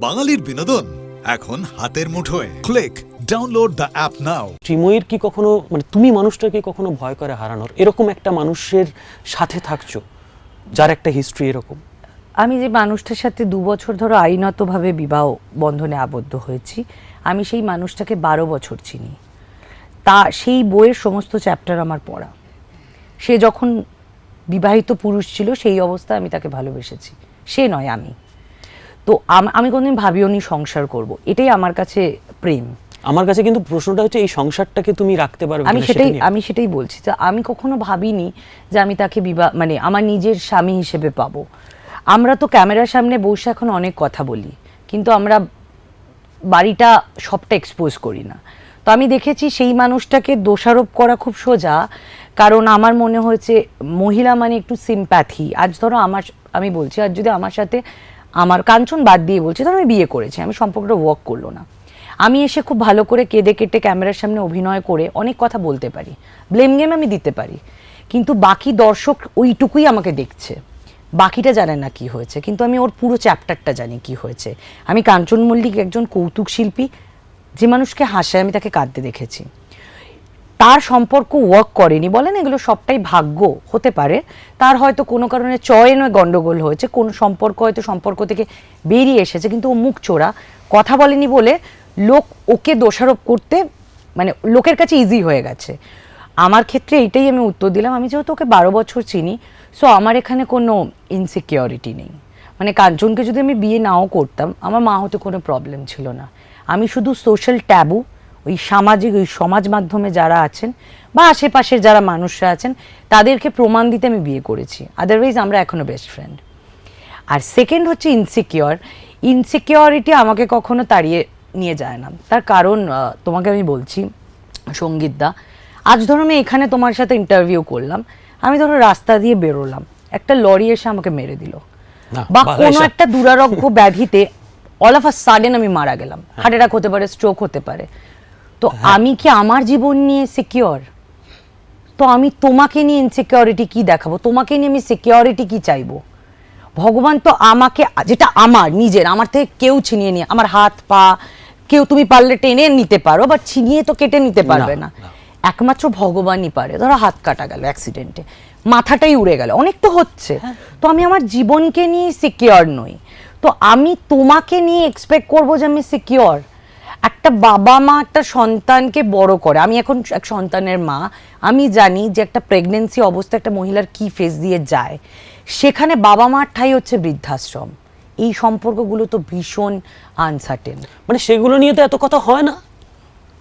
বাঙালির বিনোদন এখন হাতের মুঠোয়। Click download the app now. শ্রীময়ীর কি কখনো তুমি মানুষটাকে কখনো ভয় করে হারানোর এরকম একটা মানুষের সাথে থাকছো যার একটা হিস্ট্রি এরকম? আমি যে মানুষটার সাথে 2 বছর ধরে আইনতভাবে বিবাহ বন্ধনে আবদ্ধ হয়েছি, আমি সেই মানুষটাকে 12 বছর চিনি। সেই বইয়ের সমস্ত চ্যাপ্টার আমার পড়া। সে যখন বিবাহিত পুরুষ ছিল সেই অবস্থায় আমি তাকে ভালোবেসেছি, সে নয় আমি। তো আমি কোনোদিন ভাবিও নি সংসার করব, এটাই আমার কাছে প্রেম। আমার কাছে কিন্তু প্রশ্নটা হচ্ছে এই সংসারটাকে তুমি রাখতে পারবে? আমি সেটাই বলছি যে আমি কখনো ভাবিনি যে আমি তাকে আমার নিজের স্বামী হিসেবে পাবো। আমরা তো ক্যামেরার সামনে বসে এখন অনেক কথা বলি, কিন্তু আমরা বাড়িটা সবটা এক্সপোজ করি না। তো আমি দেখেছি সেই মানুষটাকে দোষারোপ করা খুব সোজা, কারণ আমার মনে হয়েছে মহিলা মানে একটু সিম্প্যাথি। আজ ধরো আমি বলছি, আজ যদি আমার সাথে আমার কাঞ্চন বাদ দিয়ে বলছি, ধরো আমি বিয়ে করেছি, আমি সম্পর্কটা ওয়ার্ক করলো না, আমি এসে খুব ভালো করে কেঁদে কেটে ক্যামেরার সামনে অভিনয় করে অনেক কথা বলতে পারি, ব্লেম গেম আমি দিতে পারি, কিন্তু বাকি দর্শক ওইটুকুই আমাকে দেখছে, বাকিটা জানে না কি হয়েছে। কিন্তু আমি ওর পুরো চ্যাপ্টারটা জানি কি হয়েছে। আমি কাঞ্চন মল্লিক একজন কৌতুক শিল্পী, যে মানুষকে হাসায় আমি তাকে কাঁদতে দেখেছি। তার সম্পর্ক ওয়ার্ক করেনি, বলেন এগুলো সবটাই ভাগ্য হতে পারে। তার হয়তো কোনো কারণে চয়নে গন্ডগোল হয়েছে, কোনো সম্পর্ক হয়তো সম্পর্ক থেকে বেরিয়ে এসেছে, কিন্তু ও মুখ চোরা, কথা বলেনি বলে লোক ওকে দোষারোপ করতে লোকের কাছে ইজি হয়ে গেছে। আমার ক্ষেত্রে এইটাই আমি উত্তর দিলাম, আমি যেহেতু ওকে 12 বছর চিনি, সো আমার এখানে কোনো ইনসিকিউরিটি নেই। কাঞ্চনকে যদি আমি বিয়ে নাও করতাম, আমার মা হতে কোনো প্রবলেম ছিল না। আমি শুধু সোশ্যাল ট্যাবু, ওই সমাজ মাধ্যমে যারা আছেন বা আশেপাশের যারা মানুষরা আছেন তাদেরকে প্রমাণ দিতে আমি বিয়ে করেছি, আদারওয়াইজ আমরা এখনো বেস্ট ফ্রেন্ড। আর সেকেন্ড হচ্ছে ইনসিকিউরিটি আমাকে কখনো তাড়িয়ে নিয়ে যায় না। তার কারণ তোমাকে আমি বলছি সঙ্গীতদা, আজ ধরো আমি এখানে তোমার সাথে ইন্টারভিউ করলাম, আমি ধরো রাস্তা দিয়ে বেরোলাম, একটা লরি এসে আমাকে মেরে দিল, বা কোনো একটা দুরারোগ্য ব্যাধিতে অল অফ আ সাডেন আমি মারা গেলাম, হার্ট অ্যাটাক হতে পারে, স্ট্রোক হতে পারে, তো আমি কি আমার জীবন নিয়ে সিকিউর? তো আমি তোমাকে নিয়ে ইনসিকিউরিটি কি দেখাবো? তোমাকে নিয়ে আমি সিকিউরিটি কি চাইবো? ভগবান তো আমাকে, যেটা আমার নিজের, আমার থেকে কেউ ছিনিয়ে নিয়ে, আমার হাত পা কেউ তুমি পারলে টেনে নিতে পারো, বাট ছিনিয়ে তো কেটে নিতে পারবে না, একমাত্র ভগবানই পারে। ধরো হাত কাটা গেল অ্যাক্সিডেন্টে, মাথাটাই উড়ে গেল, অনেক তো হচ্ছে, তো আমি আমার জীবনকে নিয়ে সিকিউর নই। তো আমি তোমাকে নিয়ে এক্সপেক্ট করবো যে আমি সিকিউর? একটা বাবা মা একটা সন্তানকে বড় করে, আমি এখন এক সন্তানের মা, আমি জানি যে একটা প্রেগনেন্সি অবস্থা একটা মহিলার কি ফেস দিয়ে যায়, সেখানে বাবা মার ঠাই হচ্ছে বৃদ্ধাশ্রম। এই সম্পর্কগুলো তো ভীষণ আনসার্টেন। সেগুলো নিয়ে তো এত কথা হয় না,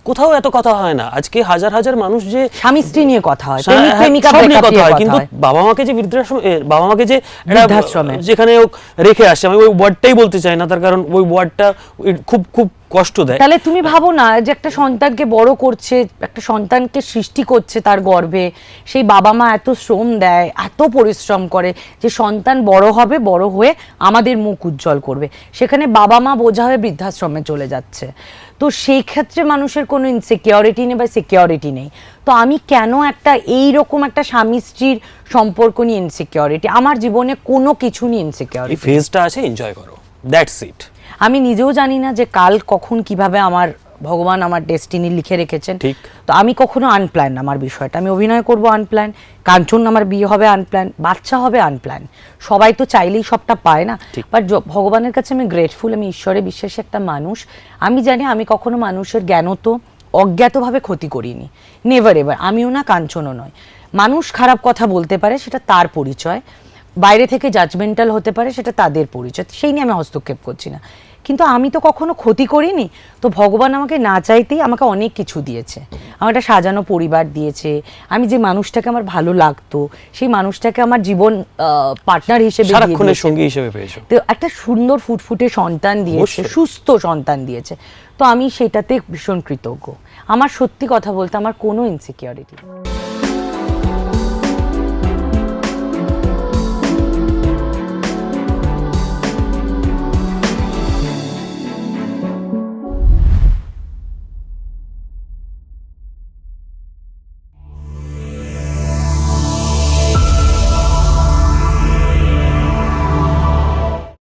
কোথাও এত কথা হয় না। আজকে হাজার হাজার মানুষ যে স্বামী স্ত্রী নিয়ে কথা হয়, প্রেমিকা নিয়ে কথা হয়, কিন্তু বাবা মাকে যে বৃদ্ধাশ্রমে যেখানে রেখে আসে, আমি ওই ওয়ার্ডটাই বলতে চাই না, তার কারণ ওই ওয়ার্ডটা খুব খুব কষ্ট দেয়। তাহলে তুমি ভাবো না যে একটা সন্তানকে বড় করছে, একটা সন্তানকে সৃষ্টি করছে তার গর্ভে, সেই বাবা মা এত শ্রম দেয়, এত পরিশ্রম করে যে সন্তান বড় হবে, বড় হয়ে আমাদের মুখ উজ্জ্বল করবে, সেখানে বাবা মা বোঝা হয়ে বৃদ্ধাশ্রমে চলে যাচ্ছে। তো সেই ক্ষেত্রে মানুষের কোনো ইনসিকিউরিটি নেই বা সিকিউরিটি নেই। তো আমি কেন এইরকম একটা স্বামী স্ত্রীর সম্পর্ক নিয়ে ইনসিকিউরিটি? আমার জীবনে কোনো কিছু নিয়ে ইনসিকিউরিটি, ফেজটা আছে, এনজয় করো, দ্যাটস ইট। আমি নিজেও জানি না যে কাল কখন কিভাবে আমার ভগবান আমার ডেস্টিনি লিখে রেখেছেন। তো আমি কখনো আনপ্ল্যান আমার বিষয়টা, আমি অভিনয় করব আনপ্ল্যান, কাঞ্চন আমার বিয়ে হবে আনপ্ল্যান, বাচ্চা হবে আনপ্ল্যান, সবাই তো চাইলেই সবটা পায় না। বাট ভগবানের কাছে আমি গ্রেটফুল, আমি ঈশ্বরে বিশ্বাসী একটা মানুষ। আমি জানি আমি কখনো মানুষের জ্ঞানত অজ্ঞাতভাবে ক্ষতি করিনি, নেভার এভার। আমিও না, কাঞ্চনও নয়। মানুষ খারাপ কথা বলতে পারে, সেটা তার পরিচয়, বাইরে থেকে জাজমেন্টাল হতে পারে, সেটা তাদের পরিচয়, সেই নিয়ে আমি হস্তক্ষেপ করছি না। কিন্তু আমি তো কখনো ক্ষতি করিনি। তো ভগবান আমাকে না চাইতেই আমাকে অনেক কিছু দিয়েছে, আমার একটা সাজানো পরিবার দিয়েছে, আমি যে মানুষটাকে আমার ভালো লাগতো সেই মানুষটাকে আমার জীবন পার্টনার হিসেবে, সঙ্গী হিসেবে পেয়েছো, তো একটা সুন্দর ফুটফুটে সন্তান দিয়েছে, সুস্থ সন্তান দিয়েছে। তো আমি সেটাতে ভীষণ কৃতজ্ঞ। আমার সত্যি কথা বলতে আমার কোনো ইনসিকিউরিটি নেই।